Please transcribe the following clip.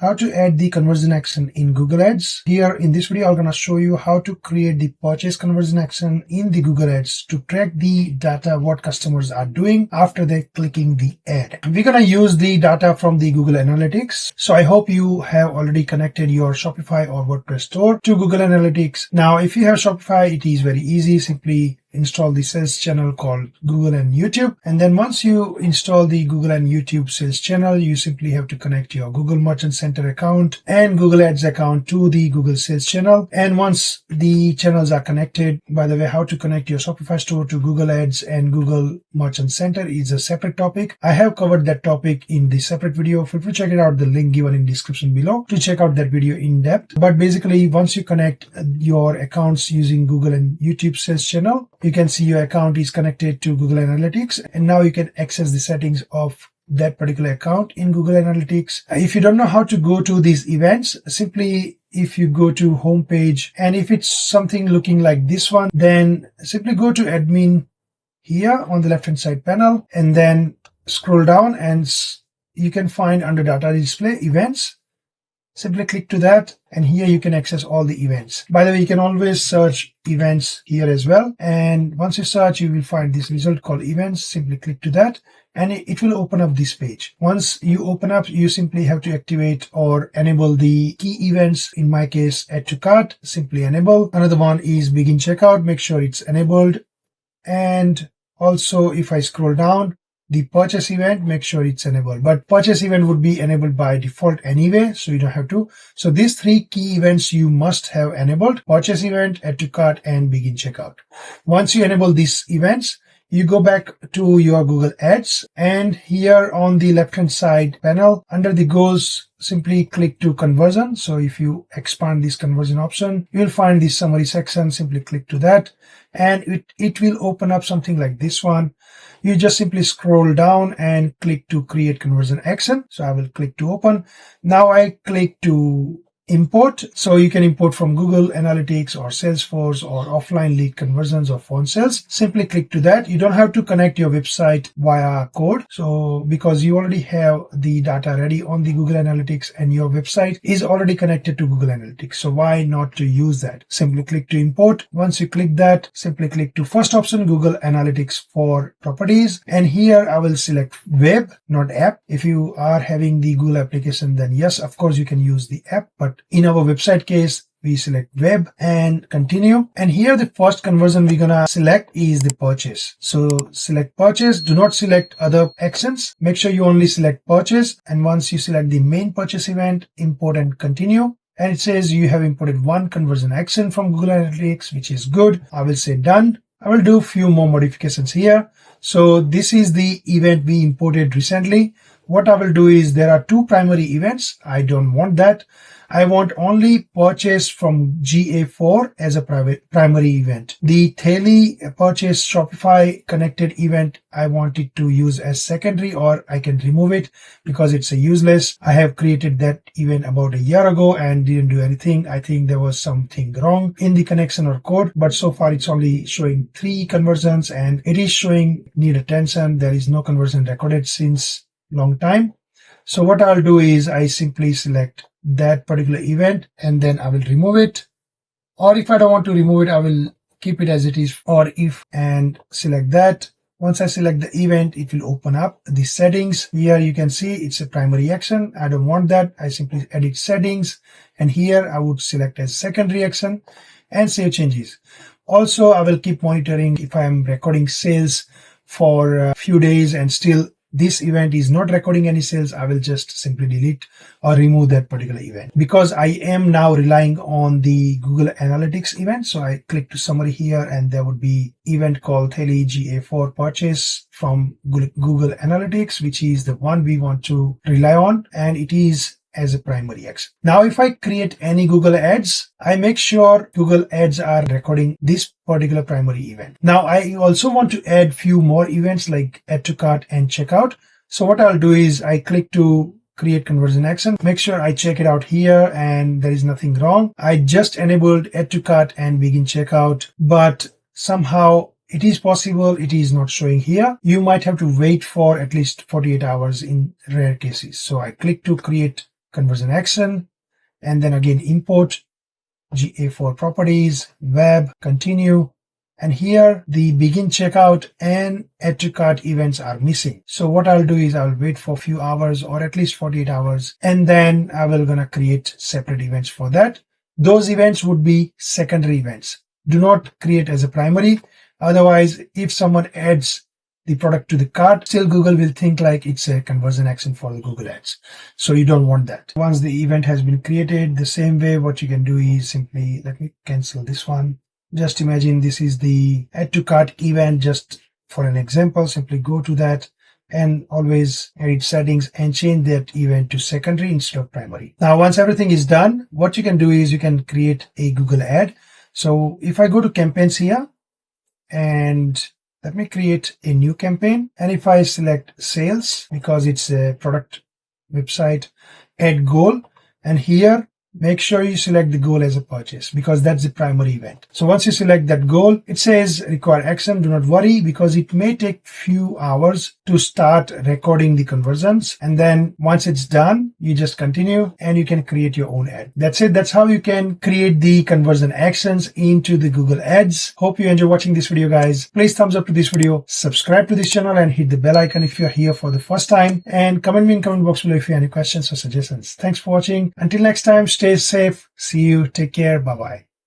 how to add the conversion action in Google Ads. Here in this video, I'm going to show you how to create the purchase conversion action in the Google Ads to track the data what customers are doing after they're clicking the ad. We're going to use the data from the Google Analytics. So I hope you have already connected your Shopify or WordPress store to Google Analytics. Now, if you have Shopify, it is very easy. Simply install the sales channel called Google and YouTube. And then once you install the Google and YouTube sales channel, you simply have to connect your Google Merchant Center account and Google Ads account to the Google sales channel. And once the channels are connected, by the way, how to connect your Shopify store to Google Ads and Google Merchant Center is a separate topic. I have covered that topic in the separate video. Feel free to check it out. The link given in description below to check out that video in depth. But basically, once you connect your accounts using Google and YouTube sales channel, you can see your account is connected to Google Analytics, and now you can access the settings of that particular account in Google Analytics. If you don't know how to go to these events, simply if you go to home page, and if it's something looking like this one, then simply go to admin here on the left hand side panel, and then scroll down and you can find under data display events. Simply click to that, and here you can access all the events. By the way, you can always search events here as well. And once you search, you will find this result called events. Simply click to that, and it will open up this page. Once you open up, you simply have to activate or enable the key events. In my case, add to cart, simply enable. Another one is begin checkout. Make sure it's enabled. And also, if I scroll down, the purchase event, make sure it's enabled. But purchase event would be enabled by default anyway, so you don't have to. So these three key events you must have enabled: purchase event, add to cart, and begin checkout. Once you enable these events, you go back to your Google Ads, and here on the left hand side panel under the goals, simply click to conversion. So if you expand this conversion option, you will find this summary section. Simply click to that, and it will open up something like this one. You just simply scroll down and click to create conversion action. So I will click to open. Now I click to import. So you can import from Google Analytics or Salesforce or offline lead conversions or phone sales. Simply click to that. You don't have to connect your website via code. So because you already have the data ready on the Google Analytics and your website is already connected to Google Analytics. So why not to use that? Simply click to import. Once you click that, simply click to first option, Google Analytics for properties. And here I will select web, not app. If you are having the Google application, then yes, of course you can use the app, but in our website case, we select web and continue. And here the first conversion we're gonna select is the purchase. So select purchase. Do not select other actions. Make sure you only select purchase. And once you select the main purchase event, import and continue. And it says you have imported one conversion action from Google Analytics, which is good. I will say done. I will do a few more modifications here. So this is the event we imported recently. What I will do is there are two primary events. I don't want that. I want only purchase from GA4 as a primary event. The Tele purchase Shopify connected event, I want it to use as secondary, or I can remove it because it's a useless. I have created that event about a year ago and didn't do anything. I think there was something wrong in the connection or code, but so far it's only showing 3 conversions and it is showing need attention. There is no conversion recorded since long time. So what I'll do is I simply select that particular event and then I will remove it. Or if I don't want to remove it, I will keep it as it is, or if and select that. Once I select the event, it will open up the settings. Here you can see it's a primary action. I don't want that. I simply edit settings, and here I would select as secondary action and save changes. Also, I will keep monitoring if I am recording sales for a few days and still this event is not recording any sales, I will just simply delete or remove that particular event because I am now relying on the Google Analytics event. So I click to summary here and there would be event called Tele GA4 purchase from Google Analytics, which is the one we want to rely on, and it is as a primary action. Now, if I create any Google Ads, I make sure Google Ads are recording this particular primary event. Now, I also want to add few more events like add to cart and checkout. So what I'll do is I click to create conversion action. Make sure I check it out here and there is nothing wrong. I just enabled add to cart and begin checkout, but somehow it is possible it is not showing here. You might have to wait for at least 48 hours in rare cases. So I click to create conversion action, and then again import GA4 properties, web, continue. And here the begin checkout and add to cart events are missing. So what I'll do is I'll wait for a few hours or at least 48 hours, and then I will gonna create separate events for that. Those events would be secondary events. Do not create as a primary. Otherwise, if someone adds the product to the cart, still Google will think like it's a conversion action for the Google Ads. So you don't want that. Once the event has been created, the same way, what you can do is simply, let me cancel this one. Just imagine this is the add to cart event. Just for an example, simply go to that and always edit settings and change that event to secondary instead of primary. Now, once everything is done, what you can do is you can create a Google ad. So if I go to campaigns here and let me create a new campaign, and if I select sales because it's a product website, add goal, and here make sure you select the goal as a purchase because that's the primary event. So once you select that goal, it says require action. Do not worry because it may take few hours to start recording the conversions. And then once it's done, you just continue and you can create your own ad. That's it. That's how you can create the conversion actions into the Google Ads. Hope you enjoy watching this video, guys. Please thumbs up to this video, subscribe to this channel and hit the bell icon if you're here for the first time, and comment me in comment box below if you have any questions or suggestions. Thanks for watching. Until next time, stay safe. See you. Take care. Bye-bye.